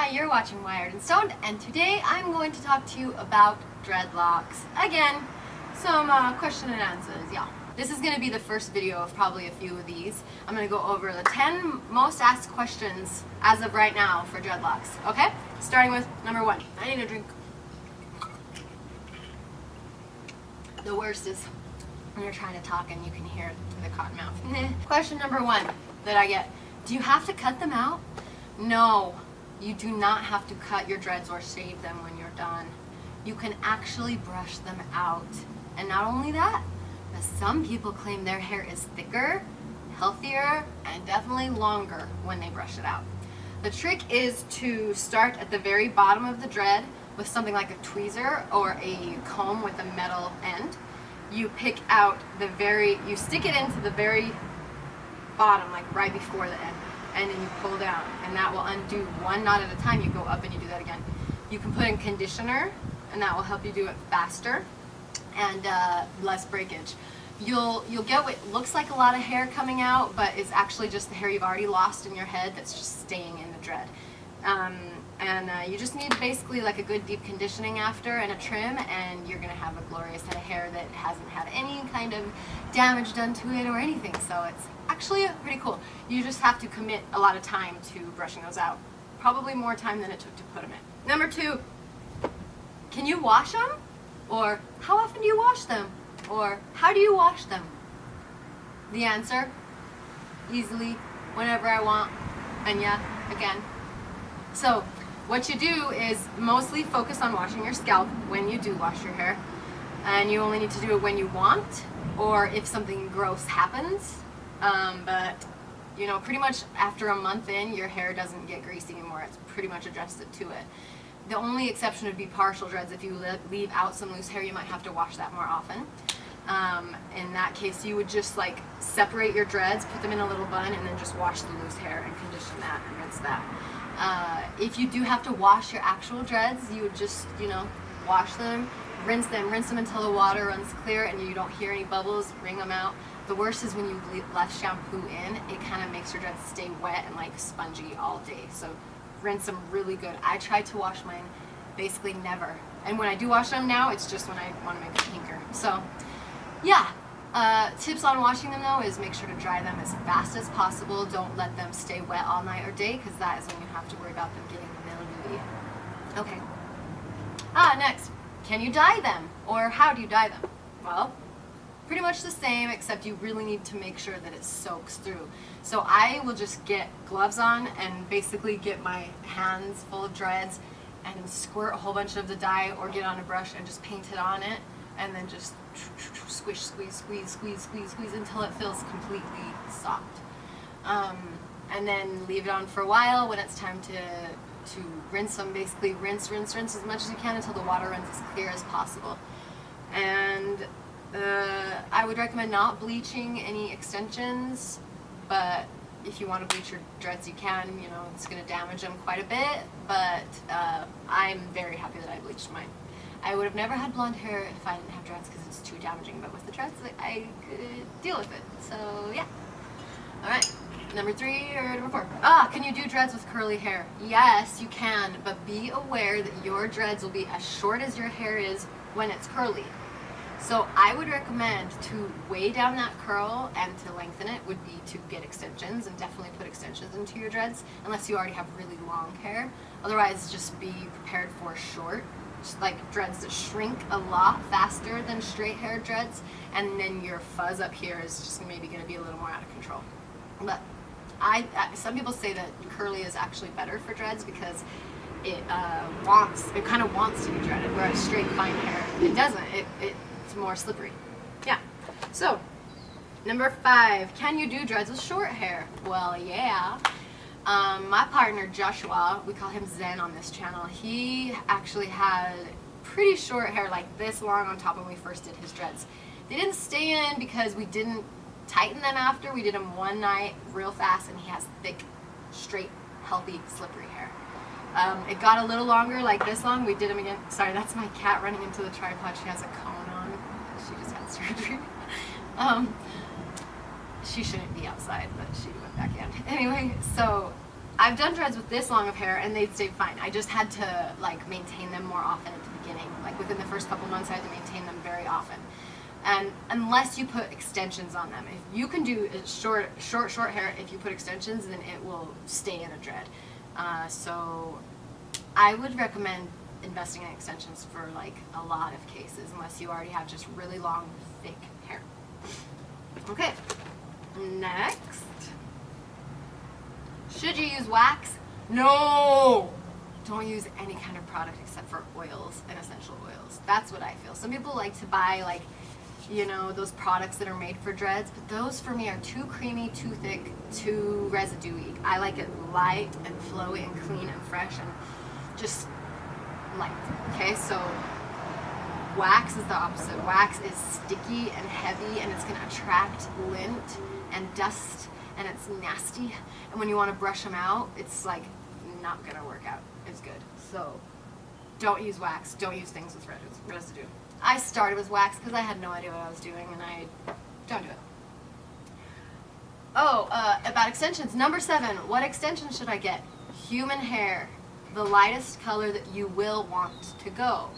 Hi, you're watching Wired and Stoned, and today I'm going to talk to you about dreadlocks. Again, some question and answers, yeah. This is going to be the first video of probably a few of these. I'm going to go over the 10 most asked questions as of right now for dreadlocks, okay? Starting with number 1. I need a drink. The worst is when you're trying to talk and you can hear it through the cotton mouth. Question number 1 that I get. Do you have to cut them out? No. You do not have to cut your dreads or shave them when you're done. You can actually brush them out. And not only that, but some people claim their hair is thicker, healthier, and definitely longer when they brush it out. The trick is to start at the very bottom of the dread with something like a tweezer or a comb with a metal end. You pick out you stick it into the very bottom, like right before the end. And then you pull down, and that will undo one knot at a time. You go up and you do that again. You can put in conditioner, and that will help you do it faster and less breakage. You'll get what looks like a lot of hair coming out, but it's actually just the hair you've already lost in your head that's just staying in the dread. You just need basically like a good deep conditioning after and a trim, and you're going to have a glorious head of hair that hasn't had any kind of damage done to it or anything. So it's actually pretty cool. You just have to commit a lot of time to brushing those out. Probably more time than it took to put them in. Number 2, can you wash them? Or how often do you wash them? Or how do you wash them? The answer, easily, whenever I want, and yeah, again. So what you do is mostly focus on washing your scalp when you do wash your hair, and you only need to do it when you want or if something gross happens. But you know, pretty much after a month in, your hair doesn't get greasy anymore. It's pretty much adjusted to it. The only exception would be partial dreads. If you leave out some loose hair, you might have to wash that more often. In that case, you would just like separate your dreads, put them in a little bun, and then just wash the loose hair and condition that and rinse that. If you do have to wash your actual dreads, you would just, you know, wash them, rinse them until the water runs clear and you don't hear any bubbles, wring them out. The worst is when you left shampoo in, it kind of makes your dreads stay wet and like spongy all day. So rinse them really good. I try to wash mine basically never. And when I do wash them now, it's just when I want to make it pinker. So yeah, tips on washing them though is make sure to dry them as fast as possible. Don't let them stay wet all night or day, because that is when you have to worry about them getting mildewy. Okay. Next, can you dye them? Or how do you dye them? Well, pretty much the same, except you really need to make sure that it soaks through. So I will just get gloves on and basically get my hands full of dreads and squirt a whole bunch of the dye, or get on a brush and just paint it on it, and then just squish, squeeze, squeeze, squeeze, squeeze, squeeze until it feels completely soft. And then leave it on for a while. When it's time to rinse them, basically rinse as much as you can until the water runs as clear as possible. And I would recommend not bleaching any extensions, but if you want to bleach your dreads, you can. You know, it's going to damage them quite a bit, but I'm very happy that I bleached mine. I would have never had blonde hair if I didn't have dreads, because it's too damaging, but with the dreads, I could deal with it. So yeah. Alright, number 3 or number 4. Can you do dreads with curly hair? Yes, you can, but be aware that your dreads will be as short as your hair is when it's curly. So I would recommend to weigh down that curl, and to lengthen it would be to get extensions, and definitely put extensions into your dreads, unless you already have really long hair. Otherwise, just be prepared for short, like dreads that shrink a lot faster than straight hair dreads, and then your fuzz up here is just maybe going to be a little more out of control. But some people say that curly is actually better for dreads because it kind of wants to be dreaded, whereas straight fine hair, it doesn't. It's more slippery. Yeah. So number 5, can you do dreads with short hair? Well, yeah. My partner Joshua, we call him Zen on this channel, he actually had pretty short hair, like this long on top when we first did his dreads. They didn't stay in because we didn't tighten them after. We did them one night real fast, and he has thick, straight, healthy, slippery hair. It got a little longer, like this long. We did them again. Sorry, that's my cat running into the tripod. She has a cone on. She just had surgery. She shouldn't be outside, but she went back in. Anyway, so I've done dreads with this long of hair and they'd stay fine. I just had to like maintain them more often at the beginning. Like within the first couple months I had to maintain them very often. And unless you put extensions on them. If you can do short hair, if you put extensions, then it will stay in a dread. So I would recommend investing in extensions for like a lot of cases, unless you already have just really long, thick hair. Okay, next. Should you use wax? No! Don't use any kind of product except for oils and essential oils. That's what I feel. Some people like to buy like, you know, those products that are made for dreads, but those for me are too creamy, too thick, too residue-y. I like it light and flowy and clean and fresh and just light. Okay, so wax is the opposite. Wax is sticky and heavy and it's going to attract lint and dust and it's nasty, and when you want to brush them out, it's like not going to work out as good. So don't use wax, don't use things with residue. I started with wax because I had no idea what I was doing, and I don't do it. Oh, about extensions. Number 7, what extension should I get? Human hair, the lightest color that you will want to go.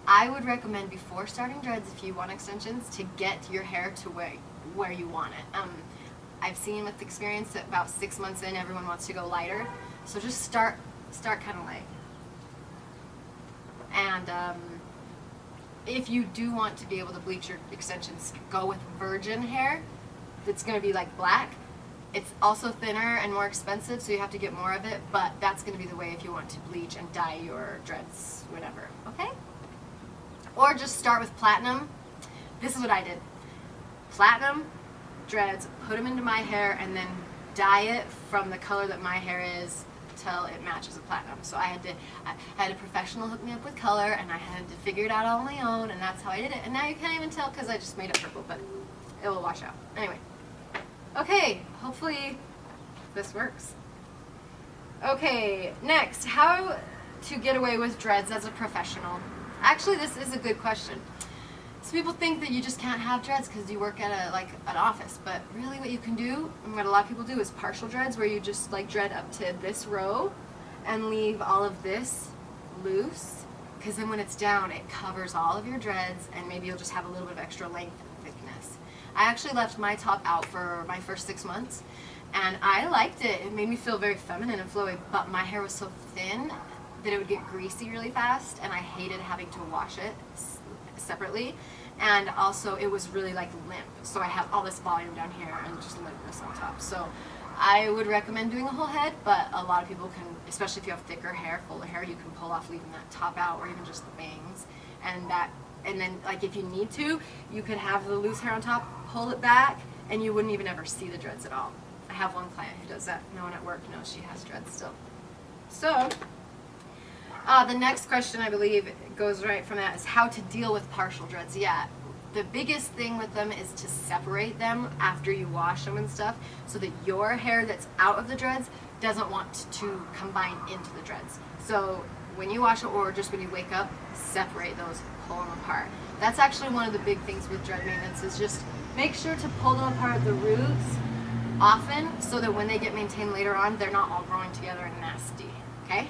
I would recommend before starting dreads, if you want extensions, to get your hair to where you want it. I've seen with experience that about 6 months in, everyone wants to go lighter. So just start kind of light. And if you do want to be able to bleach your extensions, go with virgin hair. That's going to be like black. It's also thinner and more expensive, so you have to get more of it, but that's going to be the way if you want to bleach and dye your dreads, whatever, okay? Or just start with platinum. This is what I did. Platinum dreads, put them into my hair, and then dye it from the color that my hair is till it matches the platinum. So I had a professional hook me up with color, and I had to figure it out all on my own, and that's how I did it. And now you can't even tell because I just made it purple, but it will wash out. Anyway. Okay, hopefully this works. Okay, next, how to get away with dreads as a professional. Actually, this is a good question. Some people think that you just can't have dreads because you work at an office, but really what you can do, and what a lot of people do, is partial dreads, where you just like dread up to this row and leave all of this loose, because then when it's down, it covers all of your dreads, and maybe you'll just have a little bit of extra length and thickness. I actually left my top out for my first 6 months, and I liked it. It made me feel very feminine and flowy, but my hair was so thin that it would get greasy really fast, and I hated having to wash it separately, and also it was really like limp, so I have all this volume down here and just limpness on top. So I would recommend doing a whole head, but a lot of people can, especially if you have thicker hair, fuller hair, you can pull off leaving that top out, or even just the bangs, and then like if you need to, you could have the loose hair on top, pull it back, and you wouldn't even ever see the dreads at all. I have one client who does that. No one at work knows she has dreads still. So the next question, I believe, goes right from that, is how to deal with partial dreads. Yeah, the biggest thing with them is to separate them after you wash them and stuff, so that your hair that's out of the dreads doesn't want to combine into the dreads. So when you wash it, or just when you wake up, separate those, pull them apart. That's actually one of the big things with dread maintenance, is just make sure to pull them apart at the roots often, so that when they get maintained later on, they're not all growing together and nasty, okay?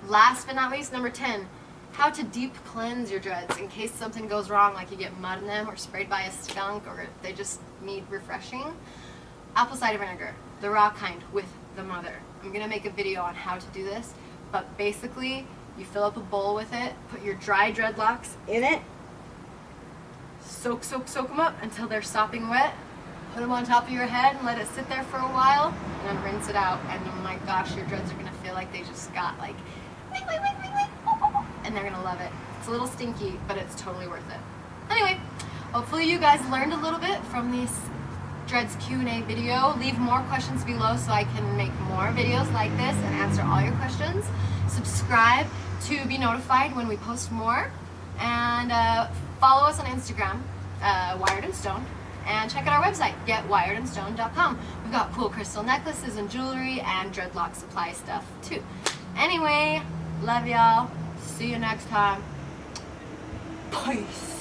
Last but not least, number 10, how to deep cleanse your dreads in case something goes wrong, like you get mud in them or sprayed by a skunk, or they just need refreshing. Apple cider vinegar, the raw kind, with the mother. I'm going to make a video on how to do this, but basically you fill up a bowl with it, put your dry dreadlocks in it, soak them up until they're sopping wet, put them on top of your head and let it sit there for a while, and then rinse it out, and oh my gosh, your dreads are going to feel like they just got like and they're gonna love it. It's a little stinky, but it's totally worth it. Anyway, hopefully you guys learned a little bit from this dreads Q&A video. Leave more questions below so I can make more videos like this and answer all your questions. Subscribe to be notified when we post more, and follow us on Instagram, Wired and Stoned, and check out our website, getwiredandstoned.com. We've got cool crystal necklaces and jewelry and dreadlock supply stuff too. Anyway, love y'all. See you next time. Peace.